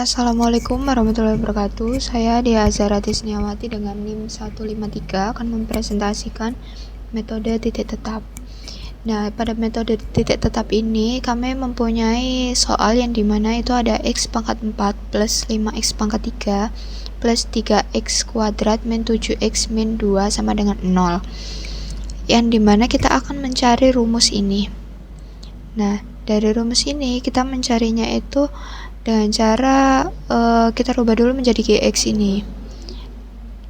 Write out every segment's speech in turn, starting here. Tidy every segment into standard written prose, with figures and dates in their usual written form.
Assalamualaikum warahmatullahi wabarakatuh. Saya Dia Azhara Tisniawati dengan NIM 153 akan mempresentasikan metode titik tetap. Nah, pada metode titik tetap ini kami mempunyai soal yang dimana itu ada x pangkat 4 plus 5x pangkat 3 plus 3x kuadrat min 7x min 2 sama dengan 0, yang dimana kita akan mencari rumus ini. Nah, dari rumus ini kita mencarinya itu dengan cara kita rubah dulu menjadi gx ini.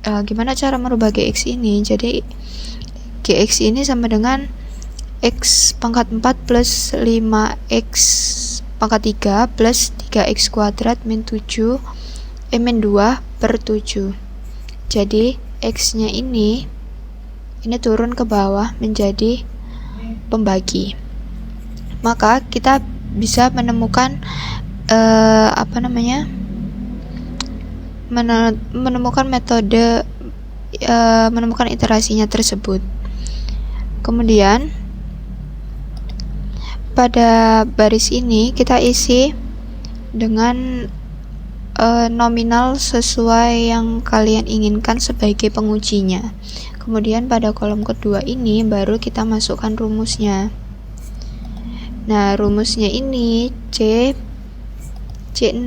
Gimana cara merubah gx ini? Jadi gx ini sama dengan x pangkat 4 plus 5x pangkat 3 plus 3x kuadrat min 2 per 7. Jadi x nya ini turun ke bawah menjadi pembagi. Maka kita bisa menemukan menemukan metode menemukan iterasinya tersebut. Kemudian pada baris ini kita isi dengan nominal sesuai yang kalian inginkan sebagai pengujinya. Kemudian pada kolom kedua ini baru kita masukkan rumusnya. Nah, rumusnya ini C6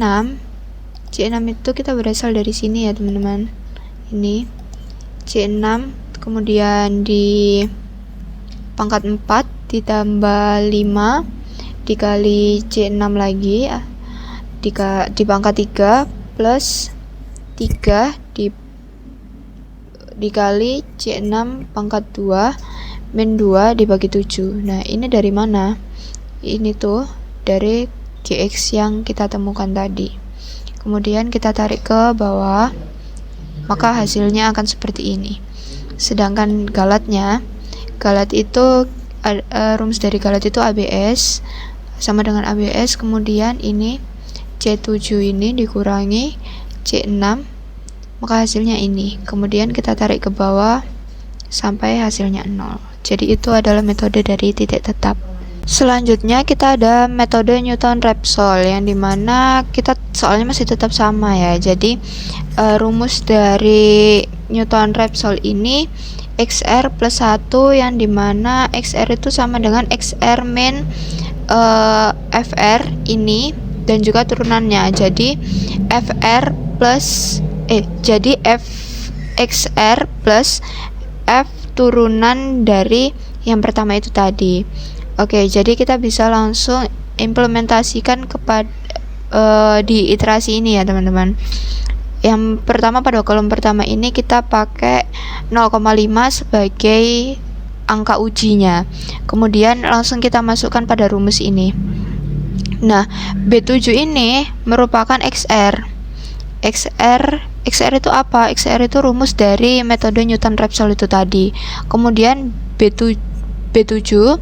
itu kita berasal dari sini ya teman-teman. Ini C6 kemudian di pangkat 4 ditambah 5 dikali C6 lagi di pangkat 3 plus 3 dikali C6 pangkat 2 min 2 dibagi 7. Nah, ini dari mana? Ini tuh dari gx yang kita temukan tadi. Kemudian kita tarik ke bawah, maka hasilnya akan seperti ini. Sedangkan galat itu rumus dari galat itu ABS sama dengan ABS. Kemudian ini C7 ini dikurangi C6, maka hasilnya ini. Kemudian kita tarik ke bawah sampai hasilnya 0. Jadi itu adalah metode dari titik tetap. Selanjutnya kita ada metode Newton-Raphson, yang dimana kita soalnya masih tetap sama ya. Jadi rumus dari Newton-Raphson ini XR plus 1, yang dimana XR itu sama dengan XR min FR ini dan juga turunannya. Jadi jadi XR plus F turunan dari yang pertama itu tadi. Oke, jadi kita bisa langsung implementasikan kepada di iterasi ini ya teman-teman. Yang pertama, pada kolom pertama ini kita pakai 0,5 sebagai angka ujinya. Kemudian langsung kita masukkan pada rumus ini. Nah, B7 ini merupakan XR itu apa? XR itu rumus dari metode Newton-Raphson itu tadi. Kemudian B7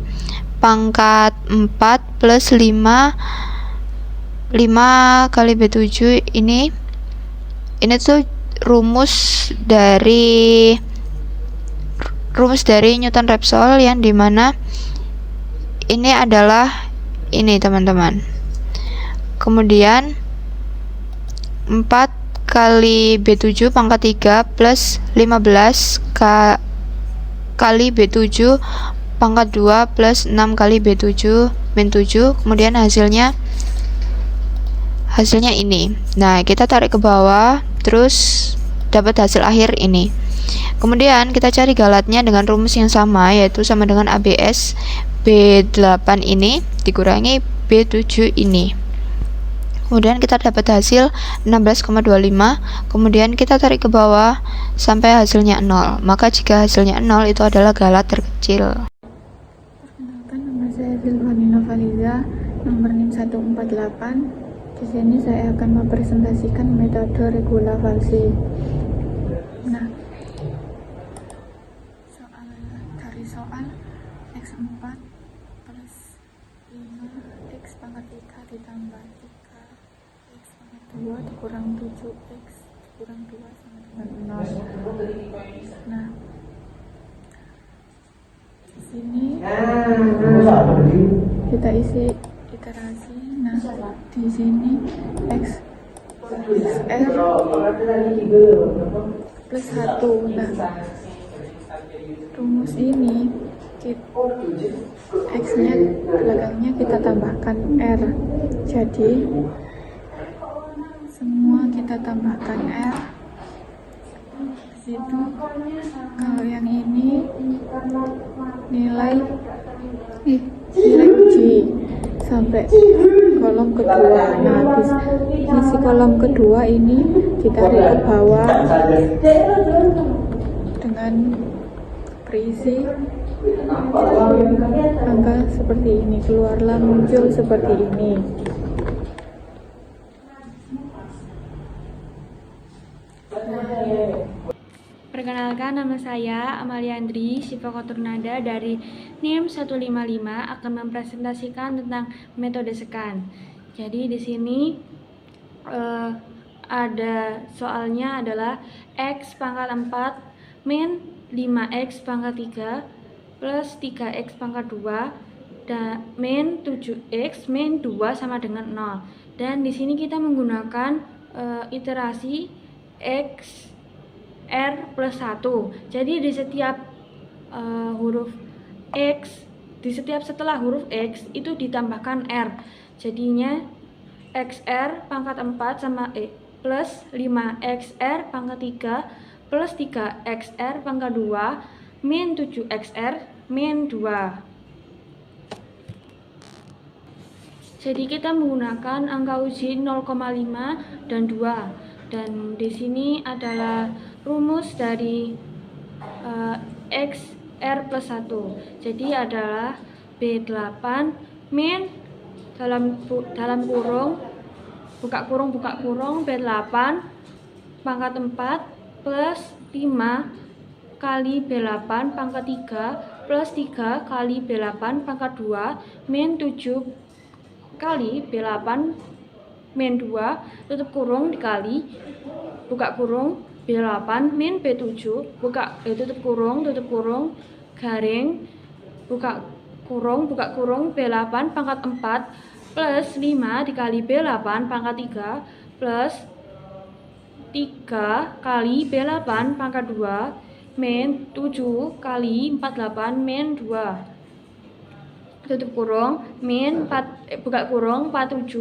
pangkat 4 plus 5 kali B7 ini tuh rumus dari Newton-Raphson, yang dimana ini adalah ini teman-teman. Kemudian 4 kali B7 pangkat 3 plus 15 kali B7 pangkat 2 plus 6 kali B7 min 7. Kemudian hasilnya ini. Nah, kita tarik ke bawah terus dapat hasil akhir ini. Kemudian kita cari galatnya dengan rumus yang sama, yaitu sama dengan ABS B8 ini dikurangi B7 ini. Kemudian kita dapat hasil 16,25. Kemudian kita tarik ke bawah sampai hasilnya 0. Maka jika hasilnya 0 itu adalah galat terkecil. Perkenalkan, nama saya Zilvanina Faliza, nomor NIM 148. Di sini saya akan mempresentasikan metode regula falsi. Nah, soal x4 plus 5x pangkat 3 ditambah 3x pangkat 2 dikurang 7x dikurang 2 sama dengan 0. Nah, di sini kita isi iterasi. Nah, di sini x XR plus 1. Nah, rumus ini X-nya belakangnya kita tambahkan R. Jadi semua kita tambahkan R. Situ kalau yang ini nilai uji sampai kolom kedua. Nah, isi kolom kedua ini ditarik ke bawah dengan berisi angka seperti ini, keluarlah muncul seperti ini. Perkenalkan, nama saya Amalia Andri Sifakoturnada dari NIM 155 akan mempresentasikan tentang metode sekan. Jadi di sini ada soalnya adalah X pangkat 4 min 5X pangkat 3 plus 3X pangkat 2 dan min 7X min 2 sama dengan 0. Dan di sini kita menggunakan iterasi X R plus 1. Jadi di setiap huruf X, setelah huruf X itu ditambahkan R. Jadinya XR pangkat 4 sama plus 5XR pangkat 3 plus 3XR pangkat 2 min 7XR min 2. Jadi kita menggunakan angka uji 0,5 dan 2. Dan di sini adalah rumus dari X R plus 1. Jadi adalah B8 min dalam kurung buka kurung B8 pangkat 4 plus 5 kali B8 pangkat 3 plus 3 kali B8 pangkat 2 min 7 kali B8 min 2 tutup kurung dikali buka kurung B8 min B7 tutup kurung garing buka kurung B8 pangkat 4 plus 5 dikali B8 pangkat 3 plus 3 kali B8 pangkat 2 min 7 kali 48 min 2 tutup kurung min 4 buka kurung 47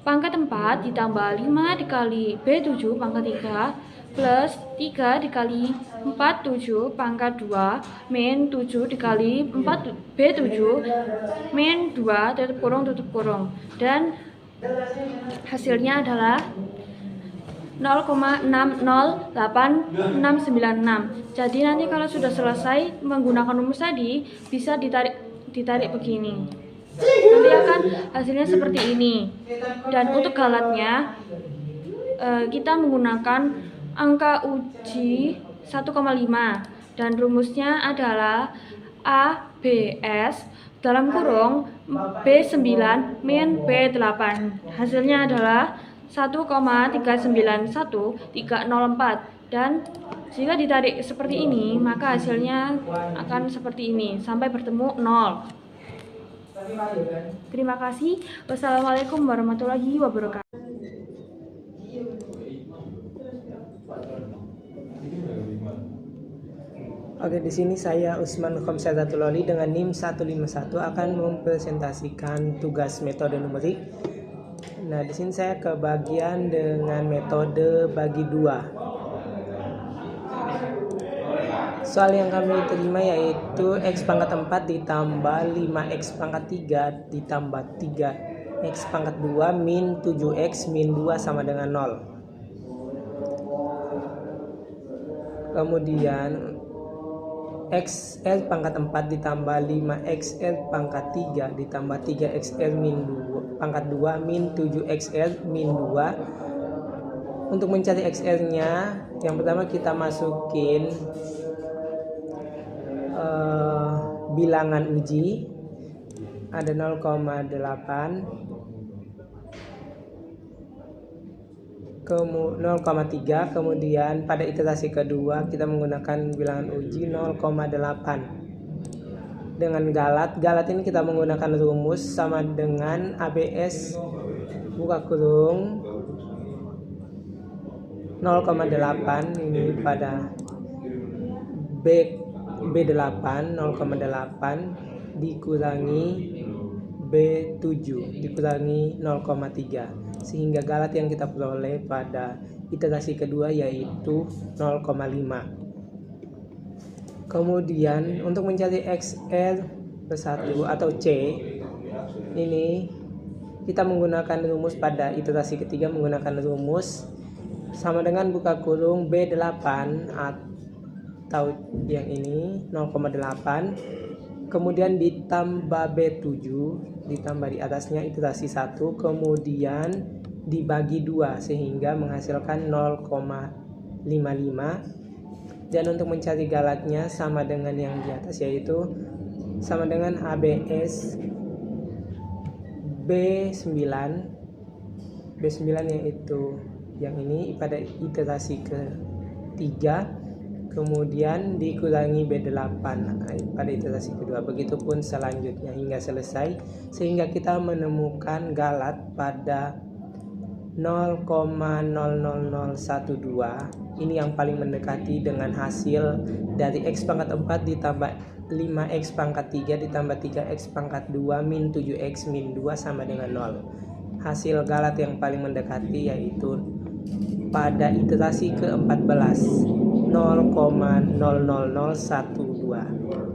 pangkat 4 ditambah 5 dikali B7 pangkat 3 plus 3 dikali 47 pangkat 2 min 7 dikali 4 B7 min 2 tutup kurung dan hasilnya adalah 0,608696. Jadi nanti kalau sudah selesai menggunakan rumus tadi bisa ditarik begini. Nanti akan hasilnya seperti ini. Dan untuk galatnya kita menggunakan angka uji 1,5 dan rumusnya adalah ABS dalam kurung B9 min B8. Hasilnya adalah 1,391304 dan jika ditarik seperti ini maka hasilnya akan seperti ini sampai bertemu 0. Terima kasih. Wassalamualaikum warahmatullahi wabarakatuh. Oke, di sini saya Usman Khamsatul Loli dengan NIM 151 akan mempresentasikan tugas metode numerik. Nah, di sini saya ke bagian dengan metode bagi dua. Soal yang kami terima yaitu X pangkat 4 ditambah 5X pangkat 3 ditambah 3X pangkat 2 min 7X min 2 sama dengan 0. Kemudian XL pangkat 4 ditambah 5XL pangkat 3 ditambah 3XL min 2 pangkat 2 min 7XL min 2. Untuk mencari XL nya yang pertama kita masukin bilangan uji ada 0,8 0,3, kemudian pada iterasi kedua kita menggunakan bilangan uji 0,8. Dengan galat ini kita menggunakan rumus sama dengan ABS buka kurung 0,8 ini pada B8 0,8 dikurangi B7 dikurangi 0,3 sehingga galat yang kita peroleh pada iterasi kedua yaitu 0,5. Kemudian untuk mencari XR1 atau C ini kita menggunakan rumus pada iterasi ketiga menggunakan rumus sama dengan buka kurung B8 atau yang ini 0,8 kemudian ditambah B7 ditambah di atasnya iterasi 1 kemudian dibagi 2 sehingga menghasilkan 0,55 dan untuk mencari galatnya sama dengan yang di atas yaitu sama dengan ABS B9 yaitu yang ini pada iterasi ketiga kemudian dikurangi B8 pada iterasi kedua, begitupun selanjutnya hingga selesai sehingga kita menemukan galat pada 0,00012 ini yang paling mendekati dengan hasil dari X pangkat 4 ditambah 5X pangkat 3 ditambah 3X pangkat 2 min 7X min 2 sama dengan 0. Hasil galat yang paling mendekati yaitu pada iterasi ke-14 0,00012.